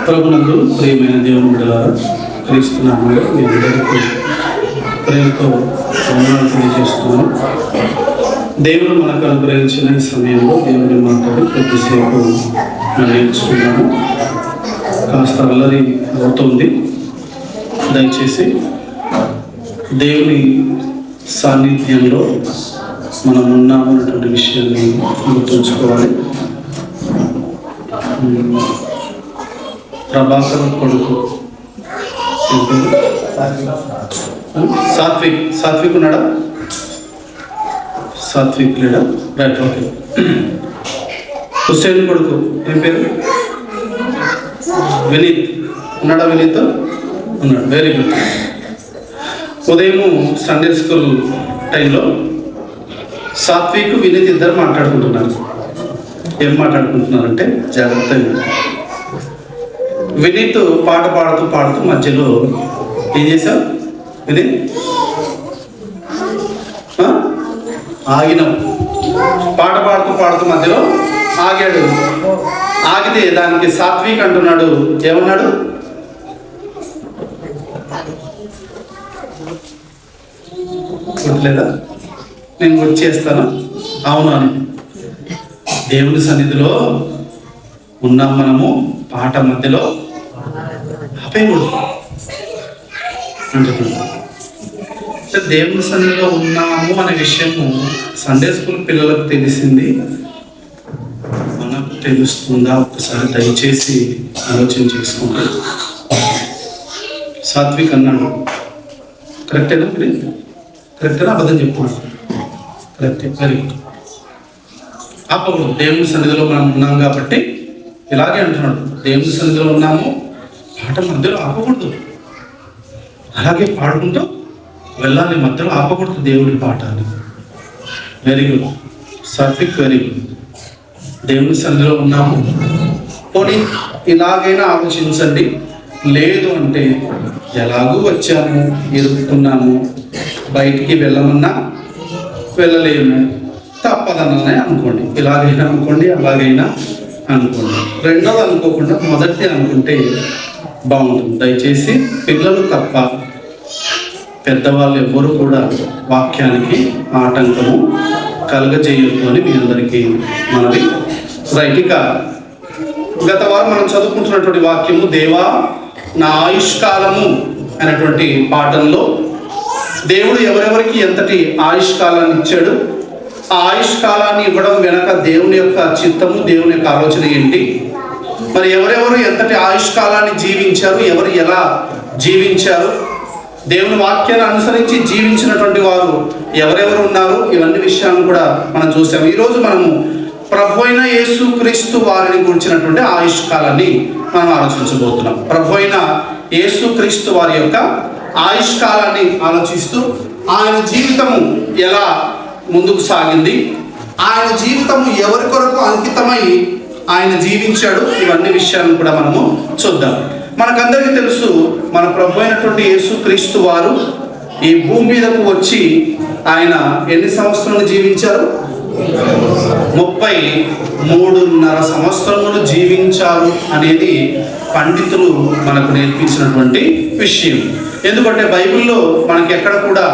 ప్రభునందు ప్రియమైన దేవుని బిడ్డలారా, క్రీస్తు నామములో మీ అందరికీ ప్రేమతో వందనాలు తెలియజేస్తున్నాను. దేవుడు మనకు అనుగ్రహించిన ఈ సమయంలో దేవుని మాట్లాడి కొద్దిసేపు నేర్చుకున్నాము. కాస్త అల్లరి అవుతుంది. దయచేసి దేవుని సాన్నిధ్యంలో మనం ఉన్నాము అన్నటువంటి విషయాన్ని గుర్తుంచుకోవాలి. ప్రభాకర్ కొడుకు సాత్విక్ ఉన్నాడా? సాత్విక్ లేడా? Right, okay. హుస్సేన్ కొడుకు ఏం పేరు? వినీత్ ఉన్నాడా? వినీత్ ఉన్నాడు, వెరీ గుడ్. ఉదయం సండే స్కూల్ టైంలో సాత్విక్ వినీత్ ఇద్దరు మాట్లాడుకుంటున్నారు. ఏం మాట్లాడుకుంటున్నారంటే జాగ్రత్తగా. వినీత్ పాట పాడుతూ మధ్యలో ఏం చేశావు వినీత్? ఆగినాం. పాట పాడుతూ మధ్యలో ఆగాడు. ఆగితే దానికి సాత్విక్ అంటున్నాడు, ఏమన్నాడు? గుర్తులేదా? నేను గుర్తు చేస్తాను. అవునవును, దేవుని సన్నిధిలో ఉన్నాం మనము, పాట మధ్యలో ఆపేయకూడదు అంటున్నాడు. దేవుని సన్నిధిలో ఉన్నాము అనే విషయము సండే స్కూల్ పిల్లలకు తెలిసింది, మనకు తెలుస్తుందా? ఒకసారి దయచేసి ఆలోచన చేసుకోండి. సాత్విక్ అన్నాడు, కరెక్టేనా? కరెక్టేనా? అబద్ధం చెప్పుకున్నాడు? కరెక్టే, వెరీ గుడ్. ఆపకూడదు. దేవుని సన్నిధిలో మనం ఉన్నాం కాబట్టి ఇలాగే అంటున్నాడు, దేవుని సన్నిధిలో ఉన్నాము, పాట మధ్యలో ఆపకూడదు, అలాగే పాడుకుంటూ వెళ్ళాలి, మధ్యలో ఆపకూడదు దేవుడి పాట అని. Very good Satvik, very good. దేవుని సన్నిధిలో ఉన్నాము, పోనీ ఇలాగైనా ఆలోచించండి. లేదు అంటే ఎలాగూ వచ్చాము, ఇరుక్కున్నాము, బయటికి వెళ్ళమన్నా వెళ్ళలేము, తప్పదననే అనుకోండి. ఇలాగైనా అనుకోండి, అలాగైనా అనుకోండి. రెండోది అనుకోకుండా మొదటిది అనుకుంటే బాగుంటుంది. దయచేసి పిల్లలు తప్ప పెద్దవాళ్ళు ఎవ్వరూ కూడా వాక్యానికి ఆటంకము కలగజేయొద్దు అని మీ అందరికీ మనవి. రైట్, ఇక గత వారం మనం చదువుకుంటున్నటువంటి వాక్యము, దేవా నా ఆయుష్కాలము అనేటువంటి పాఠంలో దేవుడు ఎవరెవరికి ఎంతటి ఆయుష్కాలాన్ని ఇచ్చాడు, ఆ ఆయుష్కాలాన్ని ఇవ్వడం వెనక దేవుని యొక్క చిత్తము, దేవుని యొక్క ఆలోచన ఏంటి, మరి ఎవరెవరు ఎంతటి ఆయుష్కాలాన్ని జీవించారు, ఎవరు ఎలా జీవించారు, దేవుని వాక్యాన్ని అనుసరించి జీవించినటువంటి వారు ఎవరెవరు ఉన్నారు, ఇవన్నీ విషయాలను కూడా మనం చూసాము. ఈరోజు మనము ప్రభు అయిన యేసు క్రీస్తు వారిని గురించినటువంటి ఆయుష్కాలాన్ని మనం ఆలోచించబోతున్నాం. ప్రభు అయిన యేసు క్రీస్తు వారి యొక్క ఆయుష్కాలాన్ని ఆలోచిస్తూ ఆయన జీవితము ఎలా ముందుకు సాగింది, ఆయన జీవితము ఎవరి కొరకు అంకితమై ఆయన జీవించాడు, ఇవన్నీ విషయాలను కూడా మనము చూద్దాం. మనకందరికీ తెలుసు, మన ప్రభు అయినటువంటి యేసు క్రీస్తు వారు ఈ భూమి మీదకు వచ్చి ఆయన ఎన్ని సంవత్సరాలు జీవించారు? 33.5 సంవత్సరములు జీవించారు అనేది పండితులు మనకు నేర్పించినటువంటి విషయం. ఎందుకంటే బైబిల్లో మనకి ఎక్కడ కూడా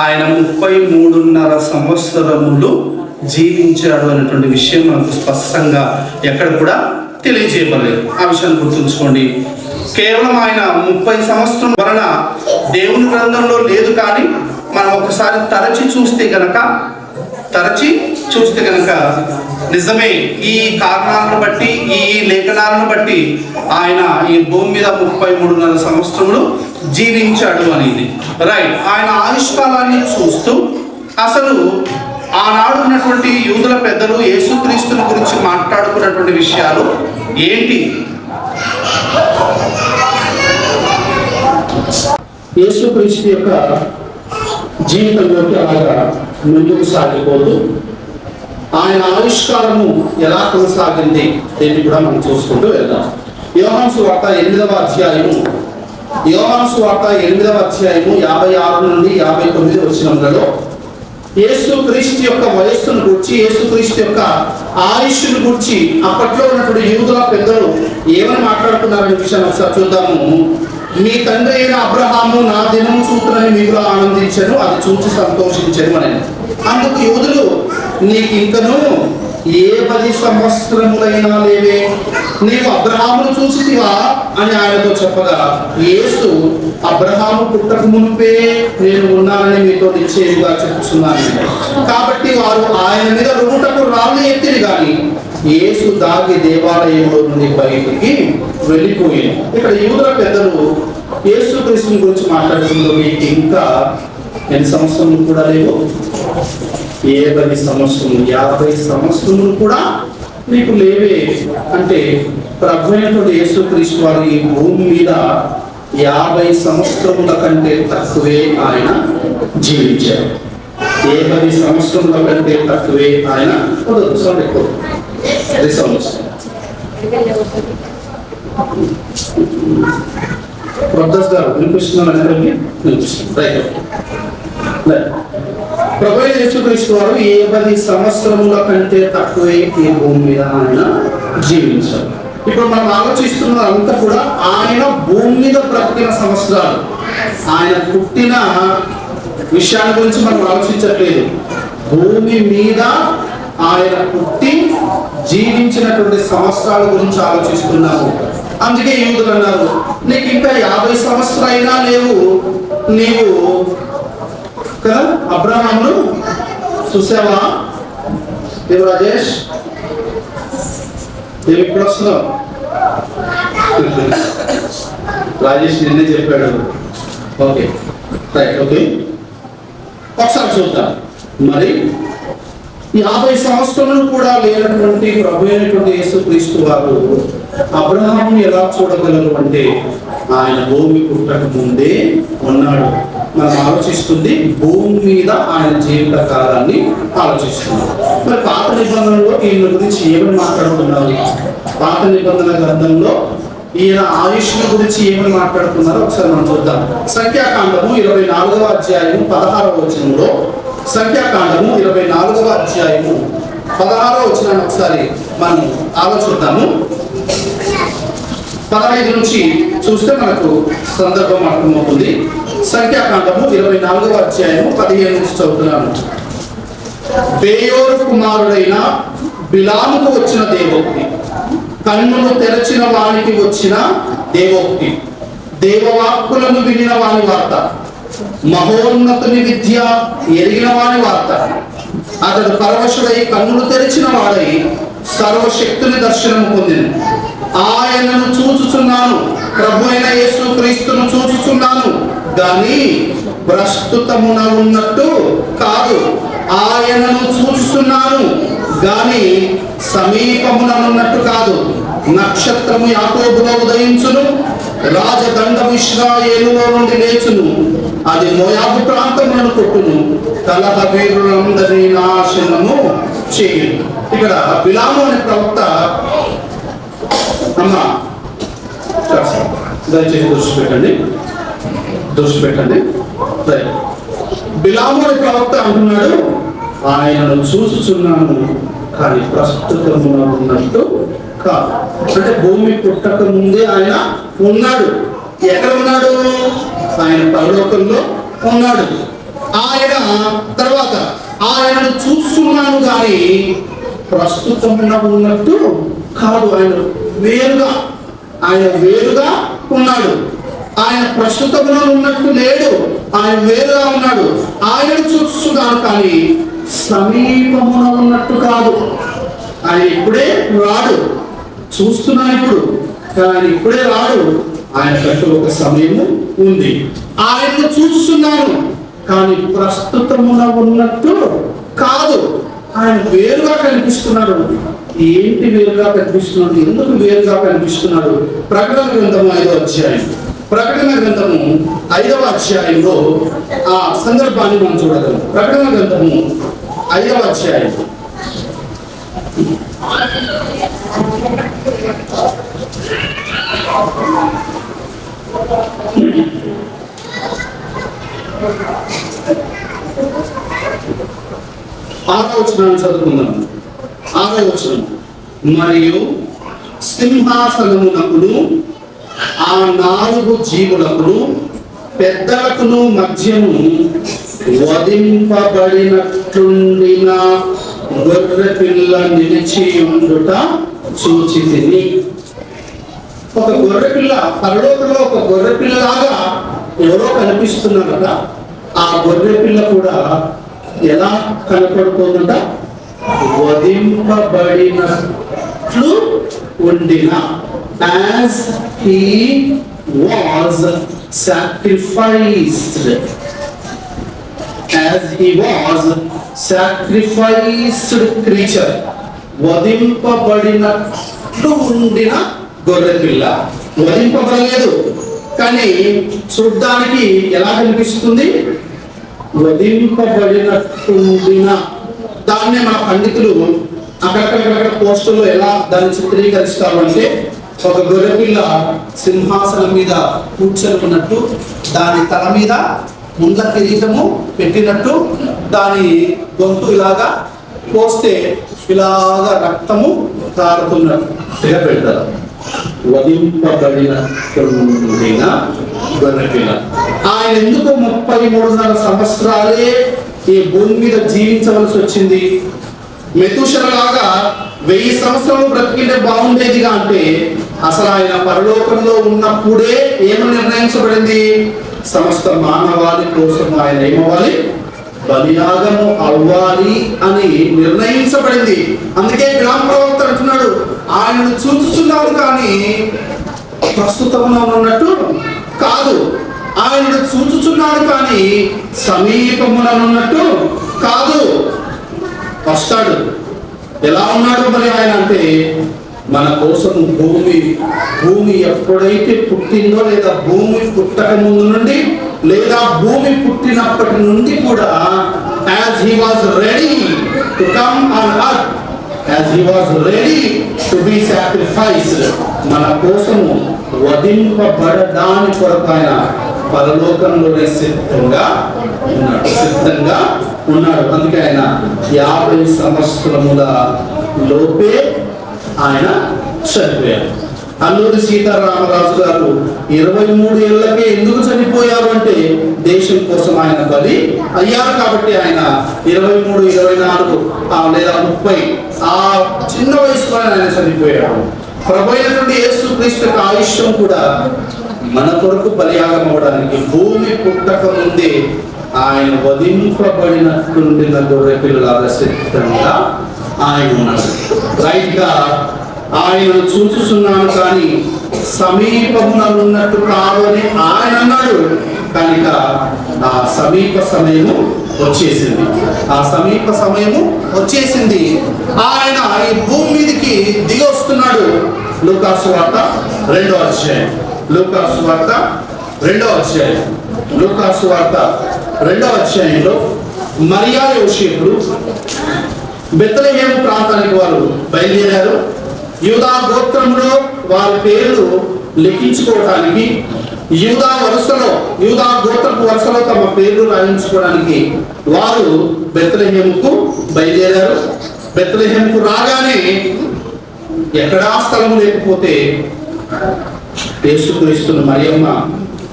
ఆయన 33.5 సంవత్సరములు జీవించాడు అనేటువంటి విషయం మనకు స్పష్టంగా ఎక్కడ కూడా తెలియజేయబడలేదు. ఆ విషయాన్ని గుర్తుంచుకోండి. కేవలం ఆయన 30 సంవత్సరం వలన దేవుని గ్రంథంలో లేదు, కానీ మనం ఒకసారి తరచి చూస్తే గనక నిజమే, ఈ కారణాలను బట్టి, ఈ లేఖనాలను బట్టి ఆయన ఈ భూమి మీద 33.5 సంవత్సరములు జీవించాడు అనేది. రైట్, ఆయన ఆయుష్కాలాన్ని చూస్తూ అసలు ఆనాడు ఉన్నటువంటి యూదుల పెద్దలు యేసుక్రీస్తుని గురించి మాట్లాడుకున్నటువంటి విషయాలు ఏంటి, యేసుక్రీస్తు యొక్క జీవితంలోకి అలాగా ముందుకు సాగిపోతూ ఆయన ఆవిష్కారము ఎలా కొనసాగింది దీన్ని కూడా మనం చూసుకుంటూ వెళ్దాం. యోహాను సువార్త 8వ అధ్యాయము 56 నుండి 59 వచనములలో యేసుక్రీస్తు యొక్క వయస్సును గురించి, యేసుక్రీస్తు యొక్క ఆయుష్ను గురించి అప్పట్లో ఉన్నటువంటి యూదుల పెద్దలు ఏమని మాట్లాడుతున్నారనే విషయాన్ని ఒకసారి చూద్దాము. మీ తండ్రి అయిన అబ్రహాము నా దినము చూపునని మీరు ఆనందించాను, అది చూసి సంతోషించాను అని. అందుకు యూదులు, నీకు ఇంకను ఏ 10 సంవత్సరములైనా లేవే, నీవు అబ్రహామును చూసితివా అని ఆయనతో చెప్పగా, యేసు అబ్రహాము పుట్టక మునిపే నేను ఉన్నానని మీతో నిశ్చయముగా చెప్పుచున్నాను. కాబట్టి వారు ఆయన మీద రుముటకు రాళ్ళు ఎత్తిరి గాని యేసు దాగి దేవాలయంలో నుండి బయటికి వెళ్ళిపోయింది. ఇక్కడ యూదుల పెద్దలు యేసు క్రీస్తుని గురించి మాట్లాడుతుందో, మీకు ఇంకా ఎన్ని సంవత్సరములు కూడా లేవు, 70 సంవత్సరములు 50 సంవత్సరములు కూడా మీకు లేవే అంటే ప్రభు అయినటువంటి యేసు క్రీస్తు వారు ఈ భూమి మీద 50 సంవత్సరముల కంటే తక్కువే ఆయన జీవించారు. 70 సంవత్సరముల కంటే తక్కువే ఆయన ప్రొఫెసర్ గారు వినిపిస్తున్నాను. ప్రభు యేసుక్రీస్తు వారు 70 సంవత్సరముల కంటే తక్కువే ఈ భూమి మీద ఆయన జీవించారు. ఇప్పుడు మనం ఆలోచిస్తున్న అంతా కూడా ఆయన భూమి మీద బ్రతికిన సంవత్సరాలు, ఆయన పుట్టిన విషయాల గురించి మనం ఆలోచించట్లేదు. భూమి మీద ఆయన పుట్టి జీవించినటువంటి సంవత్సరాల గురించి ఆలోచిస్తున్నాము. అందుకే యూదులు అన్నారు, నీకు ఇంకా 50 సంవత్సరాలైనా లేవు, నీవు కదా అబ్రహామును చూసావా? దేవు రాజేష్, దేవు ఇప్పుడు వస్తున్నావు? రాజేష్ నిన్నే చెప్పాడు. ఓకే రైట్, ఓకే ఒకసారి చూద్దాం. మరి 50 సంవత్సరాలు కూడా లేనటువంటి ప్రభు అయినటువంటి యేసుక్రీస్తు వారు అబ్రహాము ఎలా చూడగలరు అంటే, ఆయన భూమి పుట్టక ముందే ఉన్నాడు. మనం ఆలోచిస్తుంది భూమి మీద ఆయన జీవిత కాలాన్ని ఆలోచిస్తున్నాం. మరి పాత నిబంధనలో ఈయన గురించి ఏమని మాట్లాడుతున్నారు? పాత నిబంధన గ్రంథంలో ఈయన ఆయుష్ల గురించి ఏమని మాట్లాడుతున్నారో ఒకసారి మనం చూద్దాం. సంఖ్యాకాండము 24వ అధ్యాయము 16వ వచనంలో, సంఖ్యాకాండము 24వ అధ్యాయము 16వ వచనాన్ని ఒకసారి మనం ఆలోచిద్దాము. 15 నుంచి చూస్తే మనకు సందర్భం అర్థమవుతుంది. సంఖ్యాకాండము 24వ అధ్యాయము 15 నుంచి చదువుతున్నాను. బేయోరు కుమారుడైన బిలాముకు వచ్చిన దేవోక్తి, కన్నులు తెరచిన వానికి వచ్చిన దేవోక్తి, దేవవాక్కులను వినిన వాని వార్త, మహోన్నతుని విద్య ఎరిగిన వాని వార్త. అతడు పరవశుడై కన్నులు తెరిచిన వాడై సర్వశక్తుని దర్శనము పొందిన. ఆయనను చూచుచున్నాను, ప్రభు అయిన యేసు క్రీస్తును చూచుచున్నాను గాని ప్రస్తుతమున ఉన్నట్టు కాదు. ఆయనను చూచుచున్నాను గాని సమీపమున ఉన్నట్టు కాదు. నక్షత్రము యాకోబులో ఉదయించును, రాజదండము ఇశ్రాయేలులో నుండి లేచును, అది మోయాబు ప్రాంతములను కొట్టును, కలహ వీరులందరినీ నాశనము చేయును. ఇక్కడ బిలాము అనే ప్రవక్త, అమ్మా దయచేసి దృష్టి పెట్టండి. బిలాము అనే ప్రవక్త అంటున్నాడు, ఆయనను చూసుచున్నాను కానీ ప్రస్తుతమున ఉన్నట్టు కాదు. అంటే భూమి పుట్టక ముందే ఆయన ఉన్నాడు. ఎక్కడ ఉన్నాడు? ఆయన పరలోకంలో ఉన్నాడు. ఆయన తర్వాత ఆయనను చూస్తున్నాను కానీ ప్రస్తుతమున ఉన్నట్టు కాదు. ఆయన వేరుగా ఉన్నాడు. ఆయన ప్రస్తుతమున ఉన్నట్టు లేడు, ఆయన వేరుగా ఉన్నాడు. ఆయనను చూస్తున్నాను కానీ సమీపమున ఉన్నట్టు కాదు. ఆయన ఇప్పుడే రాడు, చూస్తున్నాను ఇప్పుడు, కానీ ఇప్పుడే రాడు. ఆయన కంటూ ఒక సమయము ఉంది. ఆయనను చూస్తున్నాను కానీ ప్రస్తుతమున ఉన్నట్టు కాదు. ఆయన వేరుగా కనిపిస్తున్నాడు. ఏంటి వేరుగా కనిపిస్తున్నాడు? ఎందుకు వేరుగా కనిపిస్తున్నాడు? ప్రకటన గ్రంథము 5వ అధ్యాయం, ప్రకటన గ్రంథము 5వ అధ్యాయంలో ఆ సందర్భాన్ని మనం చూడగలం. ప్రకటన గ్రంథము 5వ అధ్యాయం ఆరో వచనాన్ని చదువుకుందాం. 6వ వచనం, మరియు సింహాసనమునకును ఆ 4 జీవులకును పెద్దలకును మధ్యను వధింపబడినట్లుండిన గొర్రె పిల్ల నిలిచి ఉండుట చూచితిని. ఒక గొర్రె పిల్ల, పరలోకంలో ఒక గొర్రె పిల్లలాగా ఎవరో కనిపిస్తున్నారట. ఆ గొర్రె పిల్ల కూడా ఎలా కనపడుతుందట? వధింపబడినట్లు ఉండిన, as he was sacrificed, as he was sacrificed creature. వధింపబడినట్లు ఉండిన గొర్రె పిల్ల. వధింపబడలేదు కానీ చూడ్డానికి ఎలా కనిపిస్తుంది? వధింపబడినట్టుండిన. దాన్నే మన పండితులు అక్కడక్కడ పోస్టుల్లో ఎలా దాన్ని చిత్రీకరిస్తారు అంటే, ఒక గొర్రెపిల్ల సింహాసనం మీద కూర్చొని ఉన్నట్టు, దాని తల మీద ముండ్ల కిరీటము పెట్టినట్టు, దాని గొంతు ఇలాగా కోస్తే ఇలాగా రక్తము కారుతున్నట్టుగా పెడతారు. వధింపబడిన గొర్రెపిల్ల. ఆయన ఎందుకు 33.5 సంవత్సరాలే ఈ భూమి మీద జీవించవలసి వచ్చింది? మెతుషలలాగా 1000 సంవత్సరాలు బ్రతికింటే బాగుండేదిగా అంటే, అసలు ఆయన పరలోకంలో ఉన్నప్పుడే ఏమని నిర్ణయించబడింది? సమస్త మానవాళి కోసం ఆయన ఏమవ్వాలి? బలియాగము అవ్వాలి అని నిర్ణయించబడింది. అందుకే గ్రామ ప్రవక్త అంటున్నాడు, ఆయనను చూచుచున్నాడు కానీ ప్రస్తుతంలో ఉన్నట్టు కాదు. ఆయనను చూచుచున్నాడు కానీ సమీపమున ఉన్నట్టు కాదు. వస్తాడు. ఎలా ఉన్నాడు మరి ఆయన అంటే, మన కోసం భూమి ఎప్పుడైతే పుట్టిందో, లేదా భూమి పుట్టక ముందు నుండి, లేదా భూమి పుట్టినప్పటి నుండి కూడా, as he was ready to come on earth, as he was ready to be sacrificed, మన కోసము వధింపబడడానికి కొరకు ఆయన పరలోకంలోనే సిద్ధంగా ఉన్నాడు. అందుకే ఆయన 50 సంవత్సరముల లోపే ఆయన చనిపోయారు. అల్లూరి సీతారామరాజు గారు 23 ఏళ్లకే ఎందుకు చనిపోయారు అంటే, దేశం కోసం ఆయన బలి అయ్యారు కాబట్టి ఆయన 23, 24 లేదా 30 ఆ చిన్న వయసులో ఆయన చనిపోయాడు. ప్రభు అయినటువంటి యేసుక్రీస్తు ఆయుష్యం కూడా మన కొరకు బలియాగం అవ్వడానికి భూమి పుట్టక ముందే ఆయన వధింపబడినట్టుండిన గొర్రె పిల్లలాగా సిద్ధంగా ఆయన ఉన్నాడు. రైట్ గా ఆయనను చూచుచున్నాను కానీ సమీపమున ఉన్నట్టు కాదు అని ఆయన అన్నాడు. కనుక ఆ సమీప సమయము వచ్చేసింది. ఆయన ఈ భూమి మీదకి దిగి వస్తున్నాడు. లూకాసు వార్త 2వ అధ్యాయం. లూకాసు వార్త 2వ అధ్యాయంలో మరియా యోసేపులు బెత్లెహేము ప్రాంతానికి వారు బయలుదేరారు. యూదా గోత్రంలో వారి పేర్లు లెక్కించుకోవడానికి, యూదా గోత్రపు వరుసలో తమ పేర్లు రాయించుకోవడానికి వారు బెత్లెహేముకు బయలుదేరారు. బెత్లెహేముకు రాగానే ఎక్కడా స్థలము లేకపోతే యేసుక్రీస్తును మరియమ్మ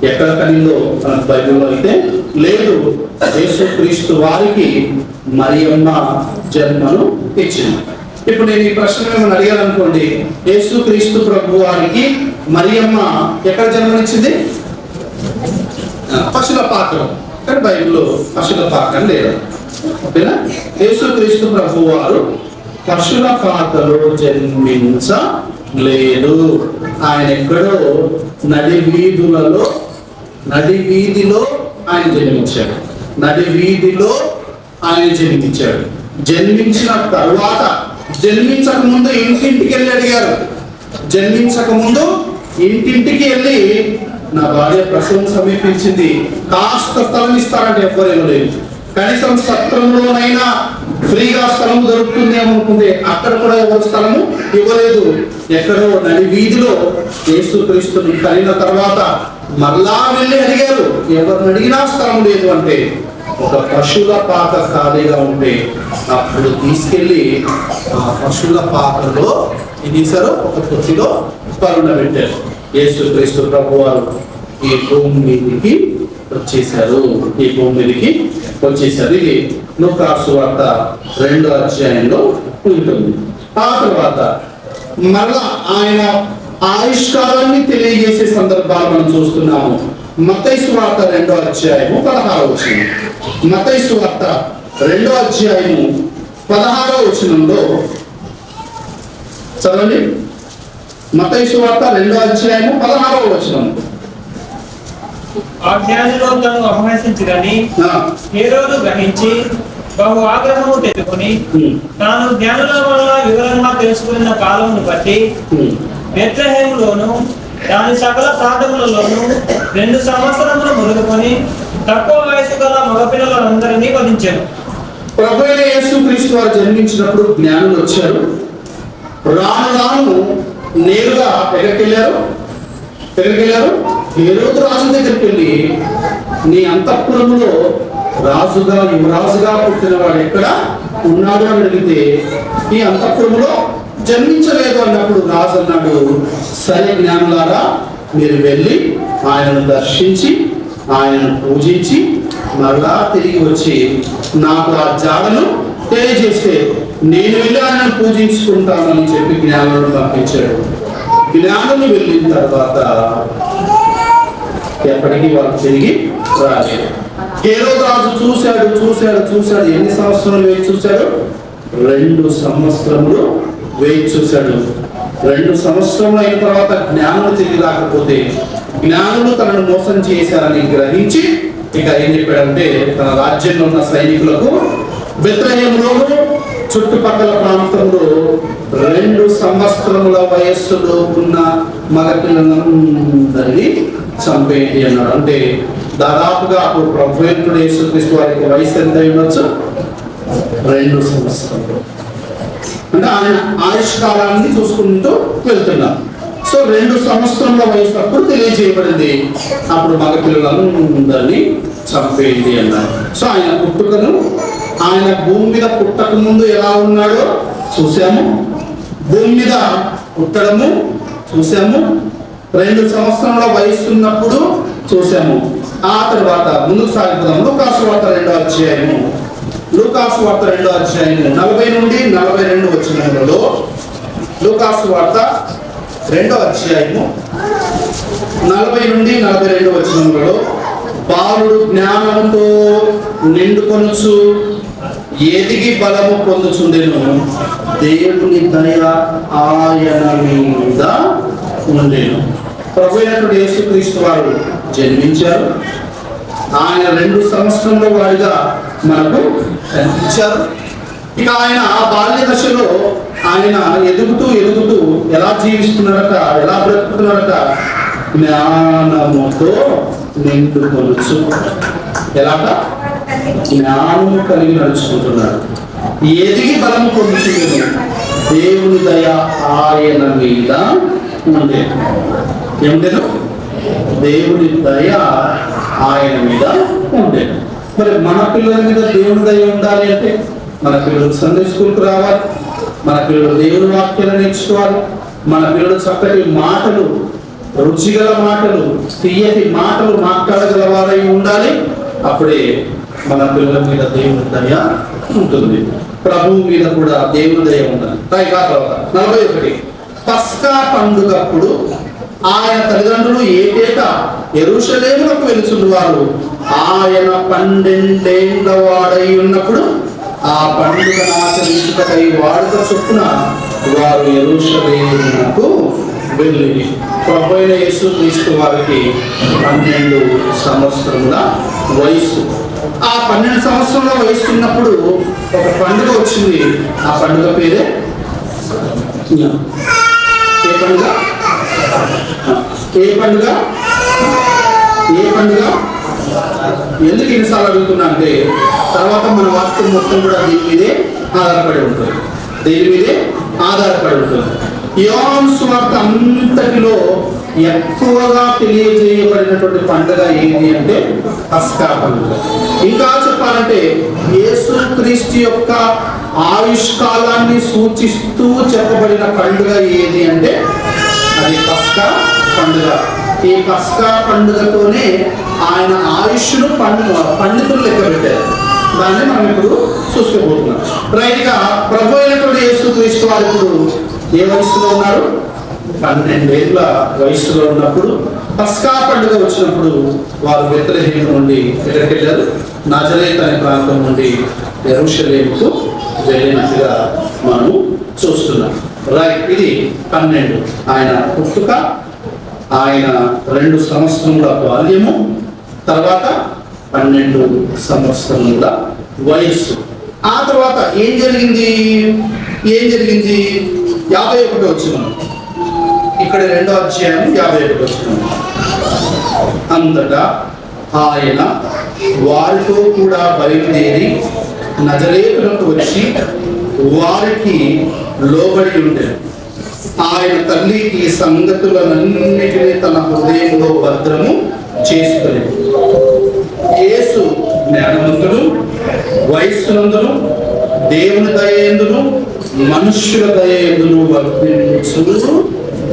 ఎక్కడ కనిందో మన బైబిల్లో అయితే లేదు. యేసుక్రీస్తు వారికి మరియమ్మ జన్మను ఇచ్చింది. ఇప్పుడు నేను ఈ ప్రశ్న ఏమైనా అడిగాను అనుకోండి, యేసుక్రీస్తు ప్రభు వారికి మరియమ్మ ఎక్కడ జన్మనిచ్చింది? పశుల పాకలో. కానీ బైబిల్లో పశుల పాకం లేదు. ఓకేనా? యేసుక్రీస్తు ప్రభు వారు పశుల పాకలో జన్మించలేదు. ఆయన ఎక్కడో నడి వీధిలో ఆయన జన్మించాడు. జన్మించిన తరువాత, జన్మించక ముందు ఇంటింటికి వెళ్ళి అడిగారు. ఇంటింటికి వెళ్ళి నా భార్య ప్రసవం సమీపించింది, కాస్త స్థలం ఇస్తారంటే ఎవ్వరేమో లేదు. కనీసం సత్రంలోనైనా ఫ్రీగా స్థలం దొరుకుతుంది అనుకుంటే అక్కడ కూడా ఎవరు స్థలము ఇవ్వలేదు. ఎక్కడో నడి వీధిలో యేసుక్రీస్తుని కలిగిన తర్వాత మరలా వెళ్ళి అడిగారు. ఎవరిని అడిగినా స్థలం లేదు అంటే, ఒక పశువుల పాక ఖాళీగా ఉంటే అప్పుడు తీసుకెళ్ళి ఆ పశువుల పాకలో ఏం చేశారు? ఒక తొట్టిలో పరుండబెట్టారు. యేసుక్రీస్తు ప్రభువారు ఈ భూమి మీదకి వచ్చేసారు. ఈ భూమి మీదకి వచ్చేసారు. ఇది లూకాసు వార్త 2వ అధ్యాయంలో ఉంటుంది. ఆ తర్వాత మరలా ఆయన ఆవిష్కారాన్ని తెలియజేసే సందర్భాలు మనం చూస్తున్నాము. మత్తయి సువార్త 2వ అధ్యాయము 16వ వచనం. మత్తయి సువార్త 2వ అధ్యాయము 16వ వచనంలో చదవండి. మత్తయి సువార్త 2వ అధ్యాయము 16వ వచనం. ఆ జ్ఞానిలో తను అపహసించుదని హేరోదు గ్రహించి బహు ఆగ్రహము తెచ్చుకొని తాను జ్ఞానుల వల్ల వివరంగా తెలుసుకున్న కాలమును బట్టి బెత్లెహేములోను దాని సకల ప్రాంతములలోను 2 సంవత్సరములు మొదలుకొని తక్కువ వయసు గల మగపిల్లలందరినీ వధించారు. ప్రభువైన యేసుక్రీస్తు వారు జన్మించినప్పుడు జ్ఞానులు వచ్చారు. రాను రాను నేరుగా ఎక్కడికెళ్ళారు? హేరోదు రాజు దగ్గరికి వెళ్ళి, నీ అంతఃపురములో రాజుగా యువరాజుగా పుట్టిన వాడు ఎక్కడ ఉన్నాడు అని అడిగితే, ఈ అంతఃపురములో జన్మించలేదు అన్నప్పుడు రాజు అన్నాడు, సరే జ్ఞానులారా, మీరు వెళ్ళి ఆయనను దర్శించి ఆయనను పూజించి మరలా తిరిగి వచ్చి నాకు ఆ జాడను తెలియజేస్తే నేను వెళ్ళి ఆయనను పూజించుకుంటానని చెప్పి జ్ఞానులను పంపించాడు. జ్ఞానులు వెళ్ళిన తర్వాత ఎప్పటికీ వాళ్ళు తిరిగి రాలేదు. హేరోదు రాజు చూశాడు. ఎన్ని సంవత్సరాలు వేచి చూశాడు? 2 సంవత్సరములు వేచి చూశాడు. 2 సంవత్సరములు అయిన తర్వాత జ్ఞానులు తిరిగి రాకపోతే జ్ఞానులు తనను మోసం చేశారని గ్రహించి ఇక ఏం చెప్పాడంటే, తన రాజ్యంలో ఉన్న సైనికులకు బెత్లెహేములోను చుట్టుపక్కల ప్రాంతంలో 2 సంవత్సరముల వయస్సులో ఉన్న మగపిల్లలందరినీ చంపేయండి అన్నాడు. అంటే దాదాపుగా అప్పుడు ప్రభువైన యేసుక్రీస్తు వారికి వయసు ఎంత ఉండొచ్చు? 2 సంవత్సరాలు. అంటే ఆయన ఆయుష్కాలాన్ని చూసుకుంటూ వెళ్తున్నారు. సో 2 సంవత్సరముల వయసు అప్పుడు తెలియజేయబడింది, అప్పుడు మగపిల్లలందరినీ చంపేయండి అన్నారు. సో ఆయన పుట్టుకను, ఆయన భూమి మీద పుట్టక ముందు ఎలా ఉన్నాడో చూసాము, భూమి మీద పుట్టడము చూసాము, 2 సంవత్సరాల వయసు ఉన్నప్పుడు చూసాము. ఆ తర్వాత ముందుకు సాగిపోదాం. లూకాసు వార్త 2వ అధ్యాయము 40 నుండి 42 వచనములలో, లూకాసు వార్త 2వ అధ్యాయము 40 నుండి 42 వచనములలో, బాలుడు జ్ఞానముతో నిండుకొనుచు ఎదిగి బలము పొందుచుండెను, దేవుని దయ ఆయన మీద ఉండెను. ప్రభువైనటువంటి యేసుక్రీస్తు వారు జన్మించారు. ఆయన 2 సంవత్సరంలో వాడిగా మనకు కనిపించారు. ఇక ఆయన ఆ బాల్య దశలో ఆయన ఎదుగుతూ ఎలా జీవిస్తున్నారట, ఎలా బ్రతుకుతున్నారట? జ్ఞానముతో నిండుకొనుచు. ఎలాగ? జ్ఞానము కలిగి నడుచుకుంటున్నాడు. ఎదిగి బలము పొందుతున్నాడు, దేవుని దయ ఆయన మీద ఉండేది. ఏముండేను? దేవుని దయ ఆయన మీద ఉండేది. మరి మన పిల్లల మీద దేవుని దయ ఉండాలి అంటే మన పిల్లలు సండే స్కూల్కి రావాలి, మన పిల్లలు దేవుని వాక్యాలు నేర్చుకోవాలి, మన పిల్లలు చక్కటి మాటలు, రుచిగల మాటలు, తీయటి మాటలు మాట్లాడగలవారై ఉండాలి. అప్పుడే మన పిల్లల మీద దేవుని దయ ఉంటుంది, ప్రభువు మీద కూడా దేవుని దయ ఉండాలి. రైట్. ఆ తర్వాత 41 పస్కా పండుగప్పుడు ఆయన తల్లిదండ్రులు ఏటేటా యెరూషలేమునకు వెలుచుండువారు. ఆయన 12 ఏళ్ల వాడై ఉన్నప్పుడు ఆ పండుగను ఆచరించుటకై వాడుక చొప్పున వారు యెరూషలేమునకు వెళ్ళి. ప్రభువైన యేసుక్రీస్తు వారికి 12 సంవత్సరముల వయసు. ఆ 12 సంవత్సరాల వయసు ఉన్నప్పుడు ఒక పండుగ వచ్చింది. ఆ పండుగ పేరే ఏ పండుగ? ఎందుకు ఎన్నిసార్లు అడుగుతున్నా అంటే తర్వాత మన వాక్యం మొత్తం కూడా దీని మీదే ఆధారపడి ఉంటుంది. యోహాను సువార్త అంతటిలో ఎక్కువగా తెలియజేయబడినటువంటి పండుగ ఏది అంటే పస్కా పండుగ. ఇంకా చెప్పాలంటే యేసుక్రీస్తు యొక్క ఆయుష్కాలాన్ని సూచిస్తూ చెప్పబడిన పండుగ ఏది అంటే అది పస్కా పండుగ. ఈ పస్కా పండుగతోనే ఆయన ఆయుష్ను పండితులు లెక్క పెట్టారు. దాన్ని మనం ఇప్పుడు చూసుకోబోతున్నాం. రైట్గా ప్రభు అయినటువంటి యేసుక్రీస్తు వారు ఇప్పుడు ఏ వయసులో ఉన్నారు? 12 ఏళ్ళ వయసులో ఉన్నప్పుడు పస్కా పండుగ వచ్చినప్పుడు వారు బెత్లెహేము నుండి ఎక్కడికి వెళ్ళారు? నజరేత్ అనే ప్రాంతం నుండి యెరూషలేముకు వెళ్ళినట్టుగా మనం చూస్తున్నాం. రైట్, ఇది 12 ఆయన పుట్టుక, ఆయన 2 సంవత్సరముల బాల్యము, తర్వాత 12 సంవత్సరముల వయస్సు. ఆ తర్వాత ఏం జరిగింది? 51 వచ్చినాం. ఇక్కడ 2వ అధ్యాయం 51 వచ్చినాం. అంతటా ఆయన వారితో కూడా బయలుదేరి నజరేతులకు వచ్చి వారికి లోబడి ఉండేది. ఆయన తల్లి ఈ సంగతులన్నిటినీ తన హృదయంలో భద్రము చేసుకునేది. యేసు జ్ఞానవంతుడు, వయస్సునందును, దేవుని దయయందును, మనుష్యుల దయయందును వర్తించుతూ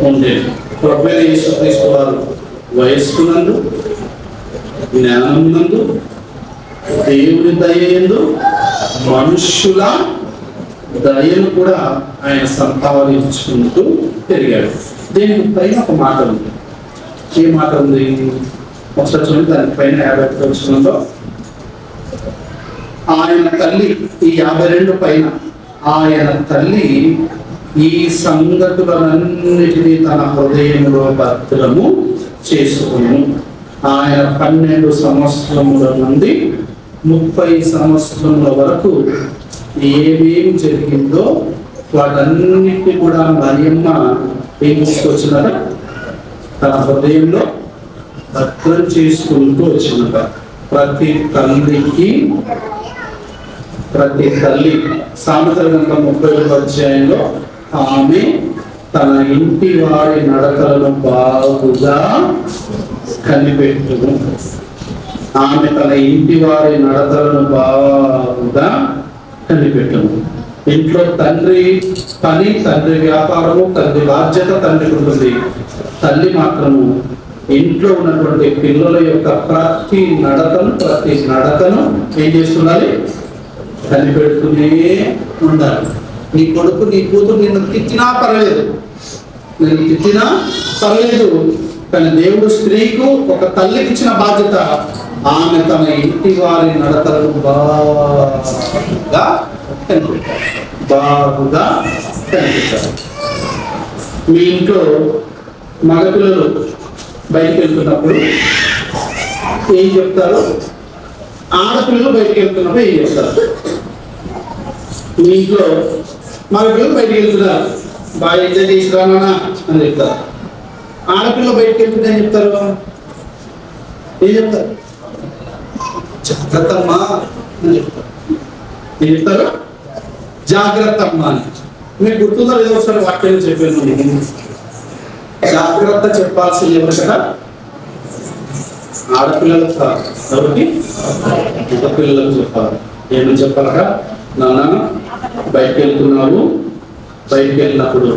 ఉండేది. ప్రభువైన యేసుక్రీస్తు వారు వయస్సునందు, జ్ఞానమునందు, దేవుని దయయందు, మనుష్యుల దయను కూడా ఆయన సంపాదించుకుంటూ పెరిగాడు. దీనికి పైన ఒక మాట ఉంది. ఏ మాట ఉంది? ఒకసారి చూడండి. దానిపైన 51 వచనంలో ఆయన తల్లి, ఈ 52 పైన ఆయన తల్లి ఈ సంగతులన్నిటినీ తన హృదయంలో భద్రము చేసుకుని ఆయన 12 సంవత్సరముల నుండి 30 సంవత్సరముల వరకు ఏమేమి జరిగిందో వాటన్నిటిని కూడా మరియమ్మ ఏం తీసుకొచ్చినార? తన హృదయంలో భద్రం చేసుకుంటూ వచ్చినార. ప్రతి తల్లి సామెతల గ్రంథం 31వ అధ్యాయంలో ఆమె తన ఇంటి వారి నడకలను బాగుగా కనిపెట్టును. ఆమె తన ఇంటి వారి నడకలను బాగుగా కనిపెట్టును. ఇంట్లో తండ్రి పని, తండ్రి వ్యాపారము, తండ్రి బాధ్యత తండ్రికి ఉంటుంది. తల్లి మాత్రము ఇంట్లో ఉన్నటువంటి పిల్లల యొక్క ప్రతి నడకను ఏం చేస్తుండాలి? కనిపెడుతూనే ఉండాలి. నీ కొడుకు, నీ కూతురు నిన్ను తిట్టినా పర్లేదు, కానీ దేవుడు స్త్రీకు, ఒక తల్లికి ఇచ్చిన బాధ్యత ఆమె తన ఇంటి వారి నడకలను బాగుగా కనిపెట్టాలి. మీ ఇంట్లో మగపిల్లలు బయటికి వెళ్తున్నప్పుడు ఏం చెప్తారు? ఆడపిల్లలు బయటికి వెళ్తున్నప్పుడు ఏం చెప్తారు? మీ ఇంట్లో మగపిల్లలు బయటికి వెళ్తున్నారు, బాగా ఎంజాయ్ తీసుకురానా అని చెప్తారు. ఆడపిల్లలు బయటికి వెళ్తుంటే ఏం చెప్తారు? జాగ్రత్తమ్మా అని చెప్తారు. ఏం చెప్తారు? జాగ్రత్తమ్మా అని. మీకు గుర్తుందో లేదో ఒకసారి వాక్యాలు చెప్పాను. జాగ్రత్త చెప్పాల్సింది ఎవరు కదా? ఆడపిల్లలకు కాదు, ఎవరికి? మగపిల్లలకు చెప్పాలి. ఏమని చెప్పాలరా? నాన్న బయటకు వెళ్తున్నావు, బయటకు వెళ్ళినప్పుడు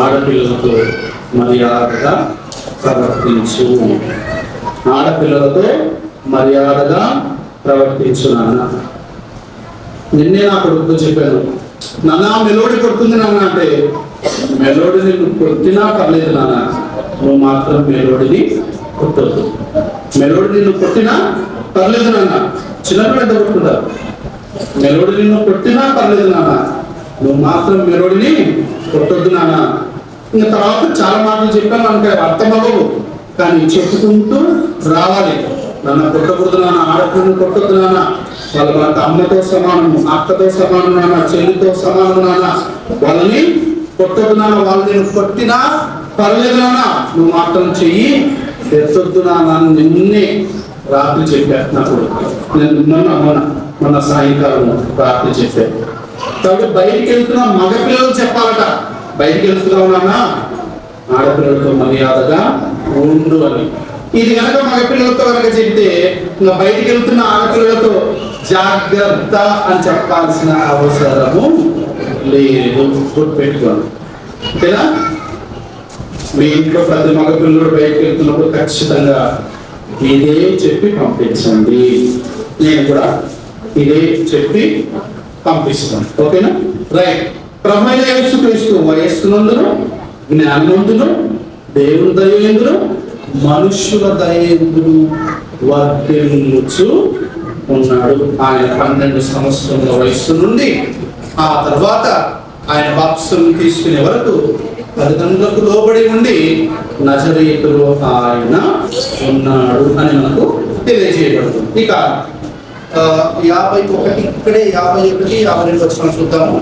ఆడపిల్లలతో మర్యాదగా ప్రవర్తించు. ఆడపిల్లలతో మర్యాదగా ప్రవర్తించు నాన్న. నిన్నే నా కొడుకు చెప్పాను, నాన్న మెలోడీ కొడుతుంది నాన్న అంటే, మెలోడీని నువ్వు కొట్టినా పర్లేదు నాన్న, నువ్వు మాత్రం మెలోడీని కొట్టొద్దు. మెలోడీని నువ్వు కొట్టినా పర్లేదు నాన్న. చిన్నప్పుడు ఎంత కొట్టుకుంటారు? మెలోడీని నువ్వు కొట్టినా పర్లేదు నాన్న, నువ్వు మాత్రం మెలోడీని కొట్టొద్దు నాన్న. ఇంకా తర్వాత చాలా మాటలు చెప్పాను, మనకి అర్థం అవ్వవు, కానీ చెప్పుకుంటూ రావాలి. నన్ను కొట్టకూడదు నాన్న, ఆడపిల్లని కొట్టొద్దు నాన్న, వాళ్ళు మనకు అమ్మతో సమానము, అక్కతో సమానం నాన్న, చెల్లితో సమానం నాన్న, వాళ్ళని కొట్టొద్దు నాన్న. వాళ్ళు నేను కొట్టినా పర్లేదు నాన్న, నువ్వు మాత్రం చెయ్యి ఎత్తొద్దు నాన్న. నిన్నే రాత్రి చెప్పేస్తున్నప్పుడు నేను మన సాయంకాలం రాత్రి చెప్పాను. కాబట్టి బయటికి వెళ్తున్నా మగపిల్లలు చెప్పాలట. బయటికి వెళ్తున్నావు నాన్న, ఆడపిల్లలతో మర్యాదగా ఉండు అని. ఇది కనుక మగపిల్లలతో కనుక చెప్తే ఇంకా బయటికి వెళ్తున్న ఆడపిల్లలతో జాగ్రత్త అని చెప్పాల్సిన అవసరము లేదు. గుర్తుపెట్టుకోండి. ఓకేనా? మీ ఇంట్లో ప్రతి మగపిల్లలు బయటకు వెళ్తున్నప్పుడు ఖచ్చితంగా ఇదే చెప్పి పంపించండి. నేను కూడా ఇదే చెప్పి పంపిస్తాను. ఓకేనా? రైట్. ప్రభువైన యేసుక్రీస్తు వయస్సునందును, జ్ఞానమందును, దేవుని దయయందును, మనుష్యుల దయయందును వర్ధిల్లుచు ఉన్నాడు. ఆయన 12 సంవత్సరముల వయస్సు నుండి ఆ తర్వాత ఆయన బాప్తిసం తీసుకునే వరకు తల్లిదండ్రులకు లోబడి ఉండి నజరేతులో ఆయన ఉన్నాడు అని మనకు తెలియజేయబడుతుంది. ఇక 51 ఇక్కడే 51, 52 వచ్చిన చూద్దాము.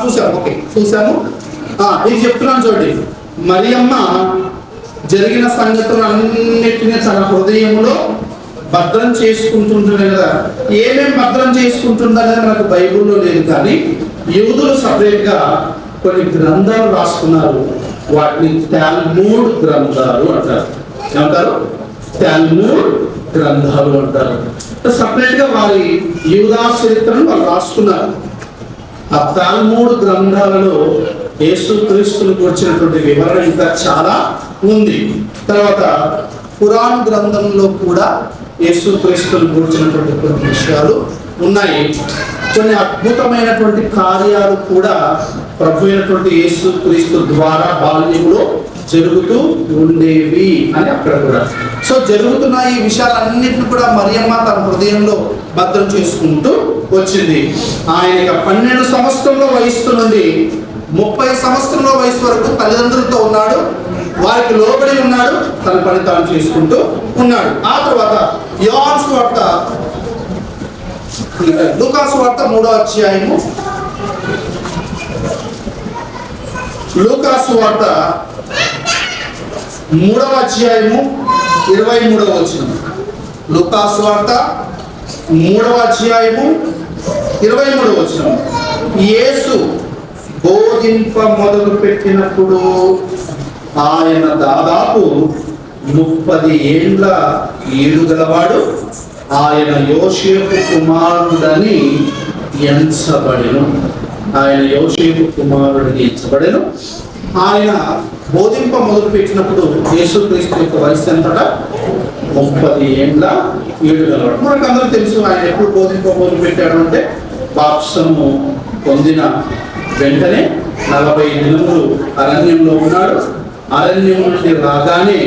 చూసాము. ఓకే, చూసాము. ఇది చెప్తున్నాను చూడండి. మరియమ్మ జరిగిన సంగతులన్నిటినీ తన హృదయంలో భద్రం చేసుకుంటుంటుంది కదా. ఏమేమి భద్రం చేసుకుంటుందనేది మనకు బైబిల్లో లేదు, కానీ యూదులు సపరేట్గా కొన్ని గ్రంథాలు రాసుకున్నారు. వాటిని టాల్మూడ్ గ్రంథాలు అంటారు. ఏమంటారు? టాల్మూడ్ గ్రంథాలు అంటారు. సపరేట్గా వారి యూదా చరిత్రను వాళ్ళు రాసుకున్నారు. ఆ టాల్మూడ్ గ్రంథాలలో యేసుక్రీస్తునికి వచ్చినటువంటి వివరణ ఇంకా చాలా ఉంది. తర్వాత ఖురాన్ గ్రంథంలో కూడా యేసుక్రీస్తునికి వచ్చినటువంటి కొన్ని విషయాలు ఉన్నాయి. కొన్ని అద్భుతమైనటువంటి కార్యాలు కూడా ప్రభు అయినటువంటి యేసుక్రీస్తు ద్వారా బాల్యంలో జరుగుతూ ఉండేవి అని అక్కడ కూడా. సో జరుగుతున్న ఈ విషయాలన్నింటినీ కూడా మరియమ్మ తన హృదయంలో భద్రం చేసుకుంటూ వచ్చింది. ఆయన 12 సంవత్సరంలో వయస్సు నుండి 30 సంవత్సరంలో వయసు వరకు తల్లిదండ్రులతో ఉన్నాడు. వారికి లోబడి ఉన్నాడు. తన పని తాను చేసుకుంటూ ఉన్నాడు. ఆ తర్వాత యోహాను సువార్త, లూకా సువార్త 3వ అధ్యాయము, లూకా సువార్త 3వ అధ్యాయము 23వ వచనం. లూకా సువార్త 3వ అధ్యాయము 23వ వచనం. యేసు బోధింప మొదలు పెట్టినప్పుడు ఆయన దాదాపు 30 ఏండ్ల ఏడు గలవాడు. ఆయన యోసేపు కుమారుడని ఎంచబడెను. ఆయన యోసేపు కుమారుడిని ఎంచబడెను. ఆయన బోధింప మొదలు పెట్టినప్పుడు యేసుక్రీస్తు యొక్క వయసు ఎంతటా? 30 ఏండ్ల ఏడు గలవాడు. మనకు అందరూ తెలుసు ఆయన ఎప్పుడు బోధింప మొదలు పెట్టాడు అంటే బాప్తిసము పొందిన వెంటనే 40 దినములు అరణ్యంలో ఉన్నాడు. అరణ్యం నుండి రాగానే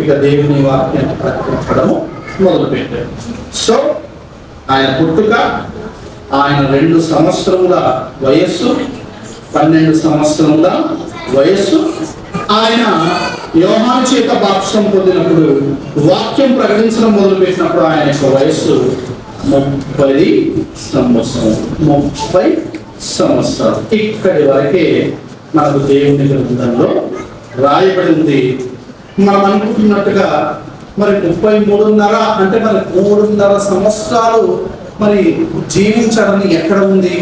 ఇక దేవుని వాక్యాన్ని ప్రకటించడము మొదలుపెట్టాడు. సో ఆయన పుట్టుక, ఆయన 2 సంవత్సరముల వయస్సు, 12 సంవత్సరముల వయస్సు. ఆయన యోహాను చేత బాప్తిసం పొందినప్పుడు, వాక్యం ప్రకటించడం మొదలుపెట్టినప్పుడు ఆయన యొక్క వయస్సు 30 సంవత్సరాలు. 30 సంవత్సరాలు. ఇక్కడి వరకే మనకు దేవుని గ్రంథంలో రాయబడి ఉంది. మనం అనుకుంటున్నట్టుగా మరి 33.5 అంటే మరి 3.5 సంవత్సరాలు మరి జీవించడం ఎక్కడ ఉంది,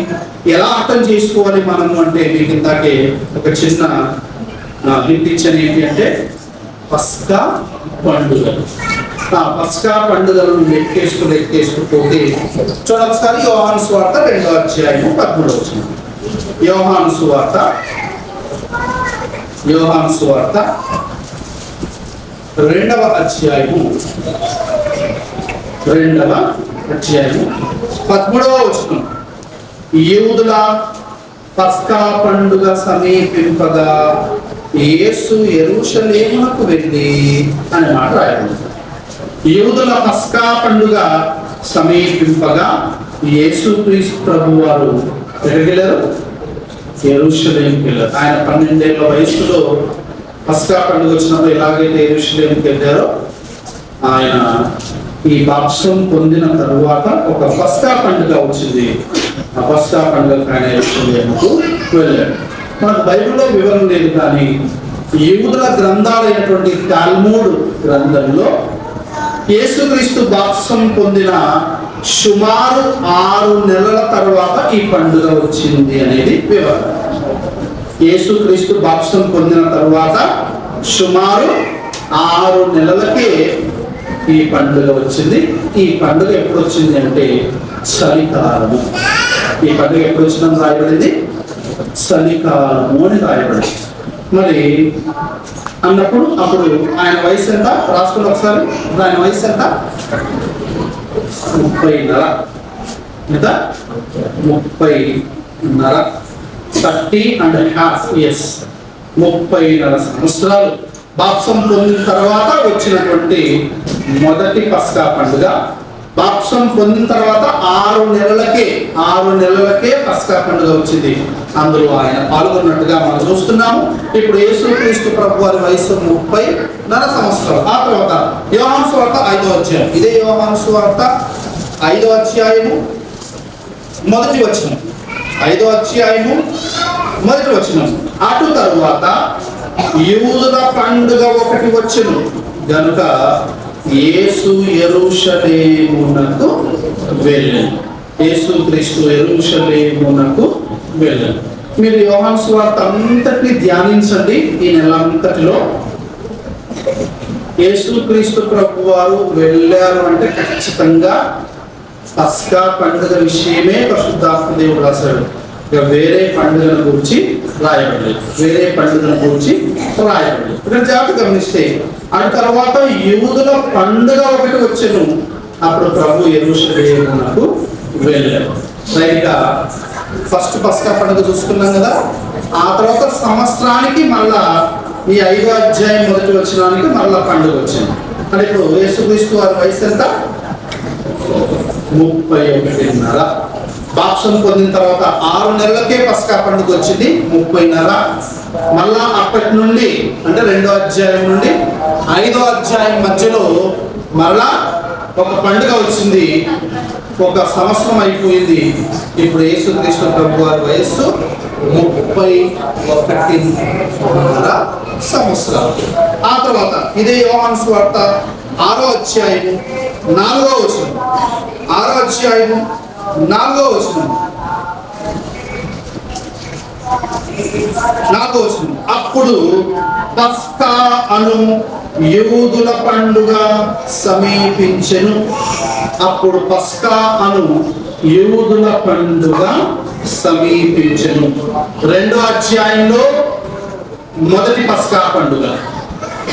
ఎలా అర్థం చేసుకోవాలి మనము అంటే మీకు ఇందాకే ఒక చిన్న హింట్ ఇచ్చాను. ఏంటి అంటే పస్కా పండుగలు. పస్కా పండుగలను లెక్కేసుకు పోతే చూడొకసారి యోహాను సువార్త 2వ అధ్యాయము 13వ వచనం. యోహాను సువార్త 2వ అధ్యాయము 13వ వచనం. యూదుల పస్కా పండుగ సమీపింపగా యేసు యెరూషలేమునకు వెళ్ళి అనే మాట రాయబడింది. యూదుల పస్కా పండుగ సమీపింపగా యేసుక్రీస్తు ప్రభువు వారు ఎక్కడికెళ్ళారు? యెరూషలేముకి వెళ్ళారు. ఆయన 12 ఏళ్ల వయసులో పస్కా పండుగ వచ్చినప్పుడు ఎలాగైతే యెరూషలేముకి వెళ్ళారో, ఆయన ఈ బాప్తిసం పొందిన తరువాత ఒక పస్కా పండుగ వచ్చింది. ఆ పస్కా పండుగ ఆయన యెరూషలేముకు వెళ్ళాడు. మనకు బైబిల్లో వివరణ లేదు, కానీ యూదుల గ్రంథాలైనటువంటి టాల్మూడ్ గ్రంథంలో యేసుక్రీస్తు బాప్తిసం పొందిన సుమారు 6 నెలల తర్వాత ఈ పండుగ వచ్చింది అనేది వివరణ. యేసుక్రీస్తు బాప్సం పొందిన తరువాత సుమారు 6 నెలలకే ఈ పండుగ వచ్చింది. ఈ పండుగ ఎప్పుడు వచ్చింది అంటే చలికాలము. ఈ పండుగ ఎప్పుడు వచ్చిందని రాయబడింది? చలికాలము అని రాయబడింది. మరి అన్నప్పుడు అప్పుడు ఆయన వయసు ఎంత రాసుకుని ఒకసారి? ఆయన వయసు ఎంత? 30.5. ఎంత? 30.5. 30.5 years. 30.5 సంవత్సరాలు బాప్సం పొందిన తర్వాత వచ్చినటువంటి మొదటి పస్కా పండుగ. బాప్సం పొందిన తర్వాత 6 నెలలకే పస్కా పండుగ వచ్చింది. అందులో ఆయన పాల్గొన్నట్టుగా మనం చూస్తున్నాము. ఇప్పుడు యేసుక్రీస్తు ప్రభు వారి వయసు 30.5 సంవత్సరాలు. ఆ తర్వాత యోహాను సువార్త 5వ అధ్యాయం. ఇదే యోహాను సువార్త 5వ అధ్యాయము మొదటి వచనం. 5వ అధ్యాయము మొదటి వచనం. అటు తరువాత యూదుల పండుగ ఒకటి వచ్చెను గనుక యేసు యెరూషలేమునకు వెళ్ళెను. యేసుక్రీస్తు యెరూషలేమునకు వెళ్ళెను. మీరు యోహాను సువార్త అంతటిని ధ్యానించండి. ఈ నెల అంతటిలో యేసుక్రీస్తు ప్రభు వారు వెళ్ళారు అంటే ఖచ్చితంగా పస్కా పండుగ విషయమే పరిశుద్ధాత్మ దేవుడు రాశాడు. ఇక వేరే పండుగల గురించి రాయబడలేదు. ఇక్కడ జాగ్రత్త గమనిస్తే ఆ తర్వాత యూదుల పండుగ ఒకటి వచ్చెను. అప్పుడు ప్రభు యెరూషలేమునకు వెళ్ళారు. రైట్గా ఫస్ట్ పస్కా పండుగ చూసుకున్నాం కదా. ఆ తర్వాత సంవత్సరానికి మళ్ళా ఈ 5వ అధ్యాయం మొదటి వచనానికి మళ్ళా పండుగ వచ్చింది. అంటే ఇప్పుడు యేసుక్రీస్తు వారి వయసు ఎంత? 31.5. బాప్సం పొందిన తర్వాత 6 నెలలకే పస్కా పండుగ వచ్చింది. 30.5. మళ్ళా అప్పటి నుండి అంటే 2వ అధ్యాయం నుండి 5వ అధ్యాయం మధ్యలో మళ్ళా ఒక పండుగ వచ్చింది. ఒక సంవత్సరం అయిపోయింది. ఇప్పుడు యేసుక్రీస్తు ప్రభు వారి వయస్సు 31.5 సంవత్సరాలు. ఆ తర్వాత ఇదే యోహాను సువార్త 6వ అధ్యాయము 4వ వచనం. 6వ అధ్యాయము 4వ వచనం. అప్పుడు పస్కా అను యూదుల పండుగ సమీపించెను. అప్పుడు పస్కా అను యూదుల పండుగ సమీపించెను. 2వ అధ్యాయంలో మొదటి పస్కా పండుగ.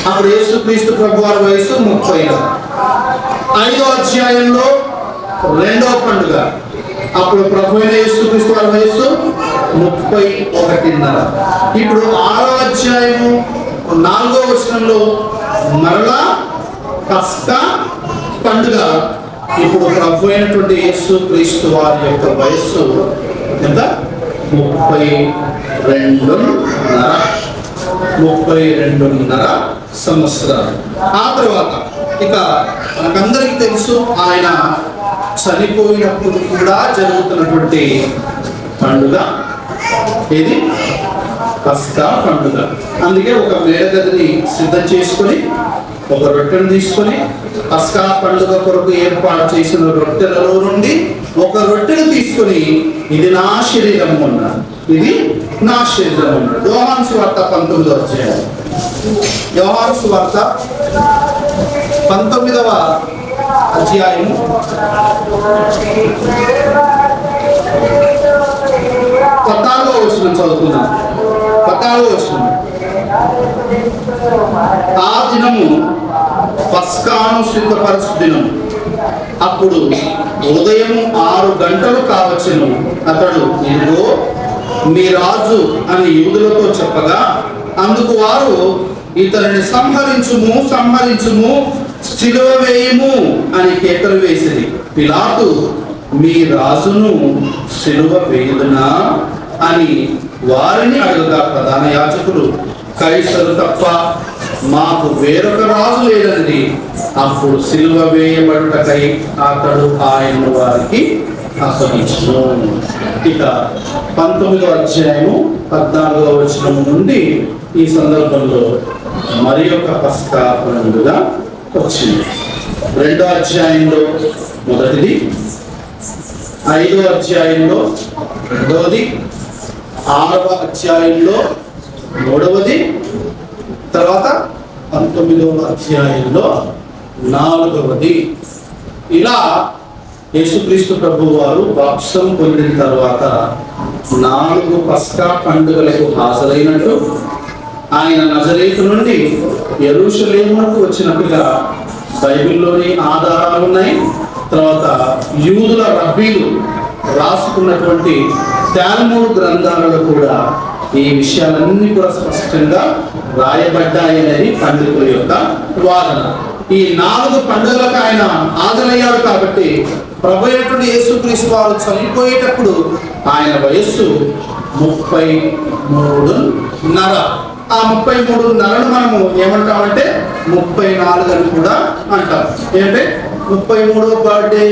అప్పుడు యేసుక్రీస్తు ప్రభు వారి వయసు 30. 5వ అధ్యాయంలో 2వ పండుగ. అప్పుడు ప్రభు అయిన యేసుక్రీస్తు వారి వయసు 31.5. ఇప్పుడు 6వ అధ్యాయము 4వ వచనంలో మరలా పస్కా పండుగ. ఇప్పుడు ప్రభు అయినటువంటి యేసుక్రీస్తు వారి యొక్క వయస్సు ఎంత? 32.5 సంవత్సరాలు. ఆ తర్వాత ఇక మనకందరికీ తెలుసు ఆయన చనిపోయినప్పుడు కూడా జరుగుతున్నటువంటి పండుగ ఇది పస్కా పండుగ. అందుకే ఒక మేడగదిని సిద్ధం చేసుకొని ఒక రొట్టెను తీసుకొని పస్కా పండుగ కొరకు ఏర్పాటు చేసిన రొట్టెలలో నుండి ఒక రొట్టెను తీసుకొని ఇది నా శరీరము అన్నాడు. ఇది నా శరీరం అన్నాడు. యోహాను సువార్త 19వ అధ్యాయం. యోహాను సువార్త 19వ అధ్యాయము 14వ వచనం చదువుతున్నాం. 14వ వచనం. ఆ దినము పస్కాను సిద్ధపరచు దినము. అప్పుడు ఉదయం 6 గంటలు కావచ్చును. అతడు ఇదిగో మీ రాజు అని యూదులతో చెప్పగా అందుకు వారు ఇతనిని సంహరించుము సిలువ వేయము అని కేకలు వేసింది. పిలాతు మీ రాజును సిలువ వేయుదునా అని వారిని అడగగా ప్రధాన యాజకులు కైసరు తప్ప మాకు వేరొక రాజు లేదని అప్పుడు సిలువ వేయబడుటకై అతడు ఆయన వారికి అప్పగించును. ఇక 19వ అధ్యాయము 14వ వచనం నుండి ఈ సందర్భంలో మరి ఒక పస్కా పండుగ వచ్చింది. 2వ అధ్యాయంలో మొదటిది, 5వ అధ్యాయంలో రెండవది, 6వ అధ్యాయంలో 3వది, తర్వాత 19వ అధ్యాయంలో 4వది. ఇలా యేసుక్రీస్తు ప్రభువు వారు బాప్సం పొందిన తర్వాత 4 పస్కా పండుగలకు హాజరైనట్టు, ఆయన నజరేతు నుండి యెరూషలేమునకు వచ్చినట్టుగా బైబిల్లోని ఆధారాలు ఉన్నాయి. తర్వాత యూదుల రబ్బీలు రాసుకున్నటువంటి తాల్ముడ్ గ్రంథాలలో కూడా ఈ విషయాలన్నీ కూడా స్పష్టంగా రాయబడ్డాయనేది పండితుల యొక్క వాదన. ఈ 4 పండుగలకు ఆయన హాజరయ్యాడు కాబట్టి ప్రభు అయినటువంటి యేసుక్రీస్తు వారు చనిపోయేటప్పుడు ఆయన వయస్సు 33.5. ఆ 33.5 మనము ఏమంటామంటే 34 అని కూడా అంటాం. ఏంటంటే 33వ బర్త్డే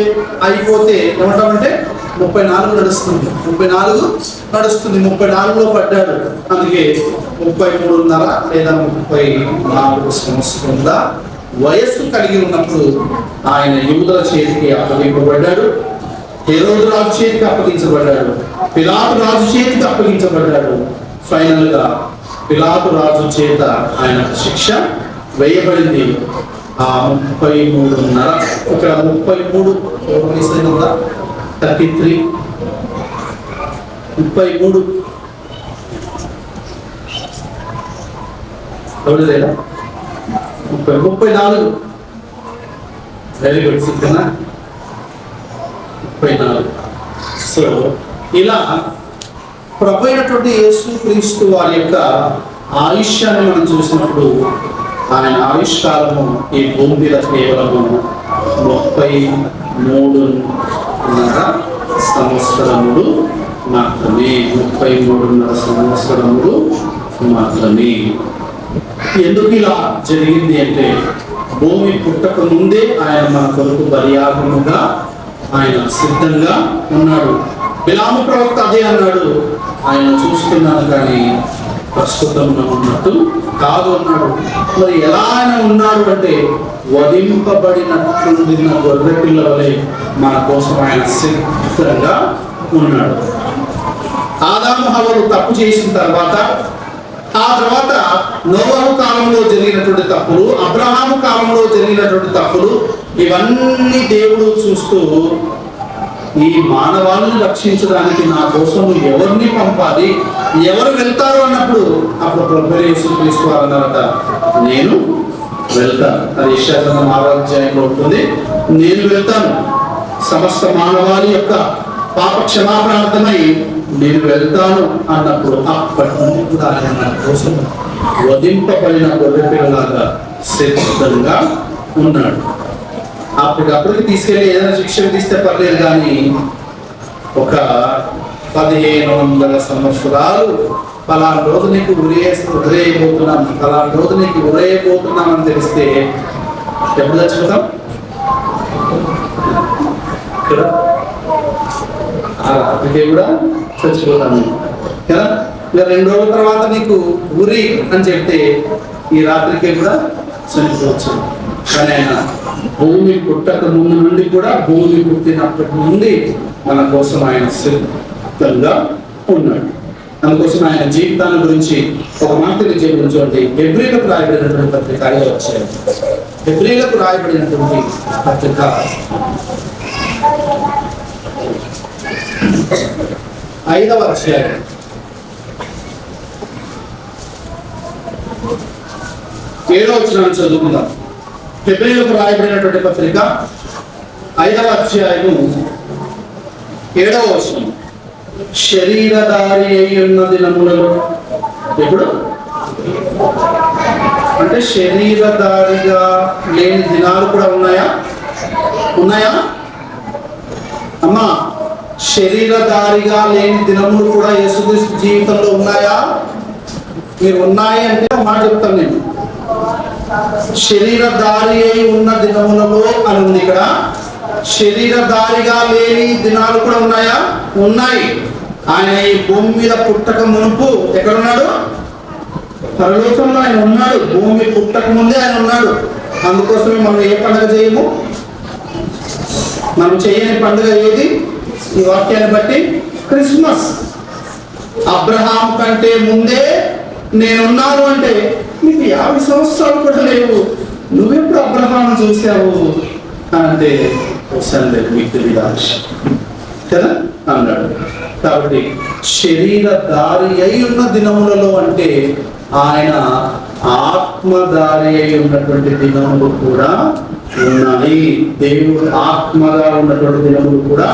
అయిపోతే ఏమంటామంటే 34 నడుస్తుంది, 34లో పడ్డాడు, అందుకే 33.5 లేదా 34 సంవత్సరాల వయస్సు కలిగి ఉన్నప్పుడు ఆయన యూదుల చేతికి అప్పగింపబడ్డాడు, హెరోదు రాజు చేతికి అప్పగించబడ్డాడు, పిలాతు రాజు చేతికి అప్పగించబడ్డాడు. ఫైనల్ గా పిలాతు రాజు చేత ఆయన శిక్ష వేయబడింది. ఆ 33.5 ఇక్కడ 33 33 34 వెరీ గుడ్ సిద్ధనా 34. సో ఇలా ప్రభు అయినటువంటి యేసుక్రీస్తు వారి యొక్క ఆయుష్యాన్ని మనం చూసినప్పుడు ఆయన ఆయుష్కాలము ఈ భూమి మీద కేవలము 33.5 సంవత్సరములు మాత్రమే. 33.5 సంవత్సరములు మాత్రమే. ఎందుకు ఇలా జరిగింది అంటే భూమి పుట్టక ముందే ఆయన మన కొరకు బలియాగముగా ఆయన సిద్ధంగా ఉన్నాడు. బిలాము ప్రవక్త అదే అన్నాడు, ఆయన చూస్తున్నాను కానీ ప్రస్తుతం ఉన్నట్టు కాదు అన్నాడు. మరి ఎలా ఆయన ఉన్నాడు అంటే వధింపబడినట్లున్న గొర్రె పిల్ల వలె మన కోసం ఆయన సిద్ధంగా ఉన్నాడు. ఆదాము హవ్వలు తప్పు చేసిన తర్వాత, ఆ తర్వాత నోవహు కాలంలో జరిగినటువంటి తప్పులు, అబ్రహాము కాలంలో జరిగినటువంటి తప్పులు, ఇవన్నీ దేవుడు చూస్తూ ఈ మానవాళ్ళని రక్షించడానికి నా కోసం ఎవరిని పంపాలి, ఎవరు వెళ్తారు అన్నప్పుడు అప్పుడు ప్రభువైన యేసుక్రీస్తు వారు అన్నారట, నేను వెళ్తాను. అది యెషయా 6వ అధ్యాయంలో ఉంటుంది. నేను వెళ్తాను, సమస్త మానవాళి యొక్క పాప క్షమాపణార్థమై నేను వెళ్తాను అన్నప్పుడు అప్పటి నుండి కూడా ఆయన నా కోసం వధింపబడిన గొర్రె పిల్లలాగా సిద్ధంగా ఉన్నాడు. అప్పటికప్పటికి తీసుకెళ్ళి ఏదైనా శిక్ష విధిస్తే పర్లేదు, కానీ ఒక 1500 సంవత్సరాలు పలానా రోజు నీకు ఉరేయబోతున్నాం, పలానా రోజు నీకు ఉరేయబోతున్నాం అని తెలిస్తే ఎప్పుడు చచ్చిపోతాం? ఇక్కడ ఆ రాత్రికే కూడా చచ్చిపోతాను కదా. ఇక 2 రోజుల తర్వాత నీకు ఉరి అని చెప్తే ఈ రాత్రికే కూడా చనిపోవచ్చు. కానీ ఆయన భూమి పుట్టక ముందు నుండి కూడా, భూమి పుట్టినప్పటి నుండి మన కోసం ఆయన సిద్ధంగా ఉన్నాడు. అందుకోసం ఆయన జీవితాన్ని గురించి ఒక మాట తెలియజేయబడుతుంది. హెబ్రీలకు రాయబడినటువంటి పత్రిక 5వ అధ్యాయం, హెబ్రీలకు రాయబడినటువంటి పత్రిక 5వ అధ్యాయం 7వ వచనాన్ని చదువుకుందాం. హెబ్రీలకు రాయబడినటువంటి పత్రిక 5వ అధ్యాయము 7వ వచనం. శరీరధారి అయి ఉన్న దినములలో, ఎప్పుడు అంటే శరీరధారిగా లేని దినాలు కూడా ఉన్నాయా? అమ్మా, శరీరధారిగా లేని దినములు కూడా యేసుక్రీస్తు జీవితంలో ఉన్నాయా? మీరు ఉన్నాయి అంటే మాట చెప్తాను నేను. శరీరధారి అయి ఉన్న దినములలో అని ఉంది ఇక్కడ. శరీరధారిగా లేని దినాలు కూడా ఉన్నాయా? ఉన్నాయి. ఆయన ఈ భూమి మీద పుట్టక మునుపు ఎక్కడున్నాడు? పరలోకంలో ఆయన ఉన్నాడు. భూమి పుట్టక ముందే ఆయన ఉన్నాడు. అందుకోసమే మనం ఏ పండుగ చేయము? మనం చేయని పండుగ ఏది? ఈ వాక్యాన్ని బట్టి క్రిస్మస్. అబ్రహాం కంటే ముందే నేనున్నాను అంటే నీకు 50 సంవత్సరాలు కూడా లేవు, నువ్వెప్పుడు అబ్రహాం చూసావు అంటే లేదు, మీకు తెలియదు కదా అన్నాడు. కాబట్టి శరీరధారి అయి ఉన్న దినములలో అంటే ఆయన ఆత్మధారి అయి ఉన్నటువంటి దినములు కూడా ఉన్నాయి. దేవుడు ఆత్మగా ఉన్నటువంటి దినములు కూడా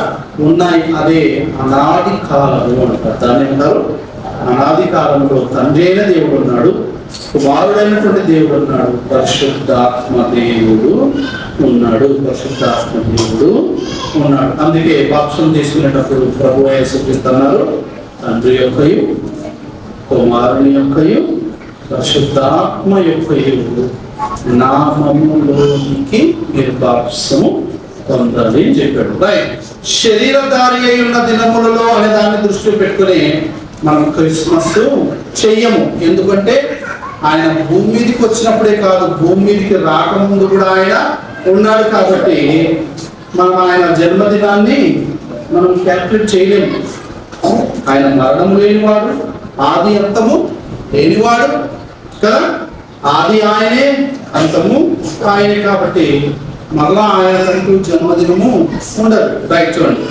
ఉన్నాయి. అదే అనాది కాలము అంటారు. దాన్ని అంటారు అనాది కాలంలో తండ్రి అయిన దేవుడు ఉన్నాడు, కుమారుడైనటువంటి దేవుడు ఉన్నాడు, పరిశుద్ధాత్మ దేవుడు ఉన్నాడు. పరిశుద్ధాత్మ దేవుడు ఉన్నాడు. అందుకే బాప్సం తీసుకునేటప్పుడు ప్రభు యేసుక్రీస్తున్నారు తండ్రి యొక్కయు కుమారుని యొక్కయు పరిశుద్ధాత్మ యొక్కయు నామములోనికి మీరు బాప్సము పొందాలి అని చెప్పాడు. రైట్. శరీరధారి అయి ఉన్న దినములలో అనే దాన్ని దృష్టిలో పెట్టుకుని మనం క్రిస్మస్ చెయ్యము. ఎందుకంటే ఆయన భూమి మీదకి వచ్చినప్పుడే కాదు, భూమి మీదకి రాకముందు కూడా ఆయన ఉన్నాడు. కాబట్టి మనం ఆయన జన్మదినాన్ని మనం క్యాల్కులేట్ చేయలేము. ఆయన మరణం లేనివాడు, ఆది అంతము లేనివాడు కదా. ఆది ఆయనే, అంతము ఆయనే. కాబట్టి మళ్ళా ఆయన కంటూ జన్మదినము ఉండదు. రైట్. చూడండి,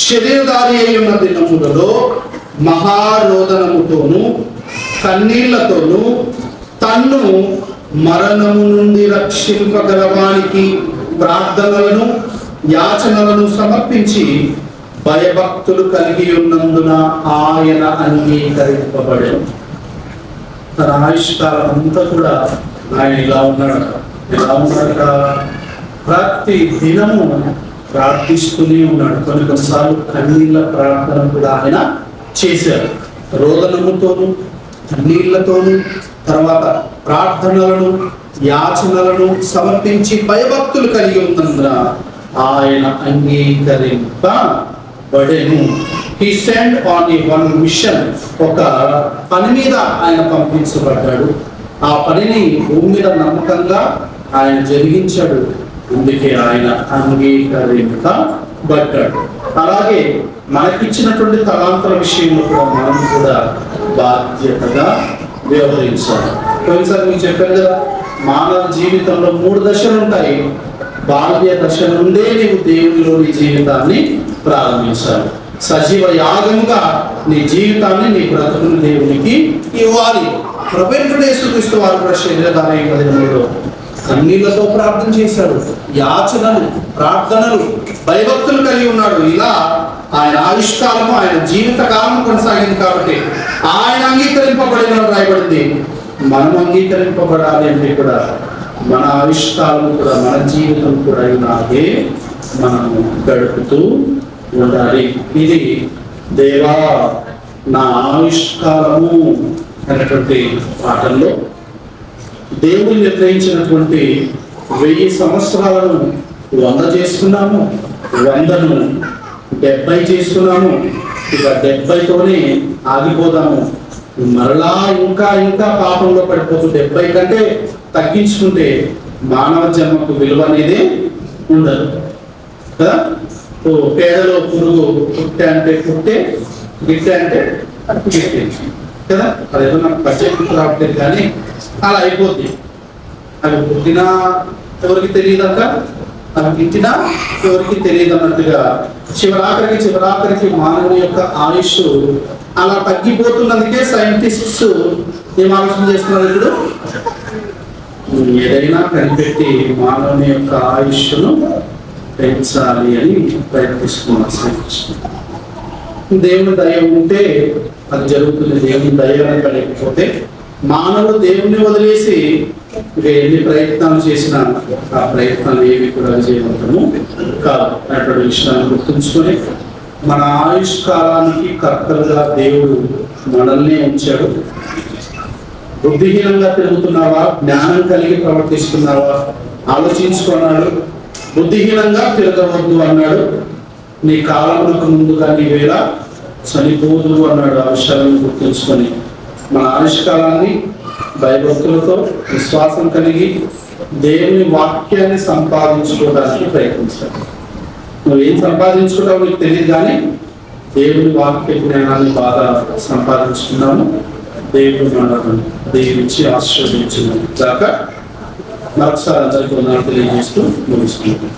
శరీరధారి అయి ఉన్న దినములలో మహారోదనముతోను కన్నీళ్లతోను తన్ను మరణము నుండి రక్షింపగలవానికి ప్రార్థనలను యాచనలను సమర్పించి భయభక్తులు కలిగి ఉన్నందున ఆయన అంగీకరింపబడెను. తన ఆయుష్కాలం అంతా కూడా ఆయన ఇలా ఉన్నాడు. ప్రతి దినము ప్రార్థిస్తూనే ఉన్నాడు. కొన్నిసార్లు కన్నీళ్ళ ప్రార్థన కూడా ఆయన చేశారు. రోదనముతోను కన్నీళ్లతోను తర్వాత ప్రార్థనలను యాచనలను సమర్పించి భయభక్తులు కలిగి ఉన్నందున ఆయన అంగీకరింపబడెను. He sent on a one mission. ఒక పని మీద ఆయన పంపించబడ్డాడు. ఆ పనిని భూమి మీద నమ్మకంగా ఆయన జరిగించాడు. అందుకే ఆయన అంగీకరింపబడ్డాడు. అలాగే మనకిచ్చినటువంటి తలాంతుల విషయంలో కూడా మనం కూడా బాధ్యతగా వ్యవహరించాలి. కొన్నిసార్లు మీకు చెప్పారు కదా, మానవ జీవితంలో 3 దశలు ఉంటాయి. బాల్య దశ నుండే నీవు దేవునిలో నీ జీవితాన్ని ప్రారంభించాలి. సజీవ యాగముగా నీ జీవితాన్ని, నీ బ్రతుకుని దేవునికి ఇవ్వాలి. ప్రభువైన యేసుక్రీస్తు వారు కూడా శరీరధారి అయిన దినములలో కన్నీళ్లతో ప్రార్థన చేశాడు. యాచనలు, ప్రార్థనలు, భయభక్తులు కలిగి ఉన్నాడు. ఇలా ఆయన ఆయుష్కాలము, ఆయన జీవిత కాలం కొనసాగింది. కాబట్టి ఆయన అంగీకరింపబడిన రాయబడింది. మనం అంగీకరింపబడాలి అంటే కూడా మన ఆయుష్కాలం కూడా, మన జీవితం కూడా ఇలాగే మనము గడుపుతూ ఉండాలి. ఇది దేవా నా ఆయుష్కాలము అనేటువంటి పాటల్లో దేవుడు నిర్ణయించినటువంటి 1000 సంవత్సరాలను 100 చేసుకున్నాము, 100ను 70 చేసుకున్నాము. ఇక 70తోనే ఆగిపోదాము. మరలా ఇంకా ఇంకా పాపంలో పడిపోతూ 70 కంటే తగ్గించుకుంటే మానవ జన్మకు విలువ అనేది ఉండదు కదా. పేదలో పురుగు పుట్టే అంటే పుట్టే, గిట్టె అంటే గిట్టే కదా. అదేదో నాకు పచ్చే రావట్లేదు కానీ అలా అయిపోద్ది. అవి పుట్టినా ఎవరికి తెలియదంట, అవి గిట్టినా ఎవరికి తెలియదు అన్నట్టుగా చివరాఖరికి మానవుని యొక్క ఆయుష్ అలా తగ్గిపోతున్నందుకే సైంటిస్ట్స్ ఏం ఆలోచన చేస్తున్నారు, ఇప్పుడు ఏదైనా కనిపెట్టి మానవుని యొక్క ఆయుష్ను పెంచాలి అని ప్రయత్నిస్తున్నారు సైంటిస్ట్. దేవుని దయ ఉంటే అది జరుగుతుంది. దేవుని దయ లేకపోతే మానవుడు దేవుని వదిలేసి ఎన్ని ప్రయత్నాలు చేసినా ఆ ప్రయత్నాలు ఏవి కూడా విజయవంతము కాదు. అటువంటి విషయాన్ని గుర్తుంచుకొని మన ఆయుష్ కాలానికి కర్తలుగా దేవుడు మనల్ని ఉంచాడు. బుద్ధిహీనంగా తిరుగుతున్నావా, జ్ఞానం కలిగి ప్రవర్తిస్తున్నావా ఆలోచించుకున్నాడు. బుద్ధిహీనంగా తిరగవద్దు అన్నాడు. నీ కాలములకు ముందుగా నీ వేళ చనిపోదు అన్నాడు. ఆ విషయాలను గుర్తుంచుకొని మన ఆయుష్కాలాన్ని భయభక్తులతో విశ్వాసం కలిగి దేవుని వాక్యాన్ని సంపాదించుకోవడానికి ప్రయత్నించాలి. నువ్వేం సంపాదించుకుంటావు నీకు తెలియదు, కానీ దేవుని వాక్య జ్ఞానాన్ని బాగా సంపాదించుకున్నాము. దేవుడు మనల్ని దీవించి ఆశీర్వదించిన దాకా మరొకసారి అందరికీ తెలియజేస్తూ ముగిస్తున్నాము.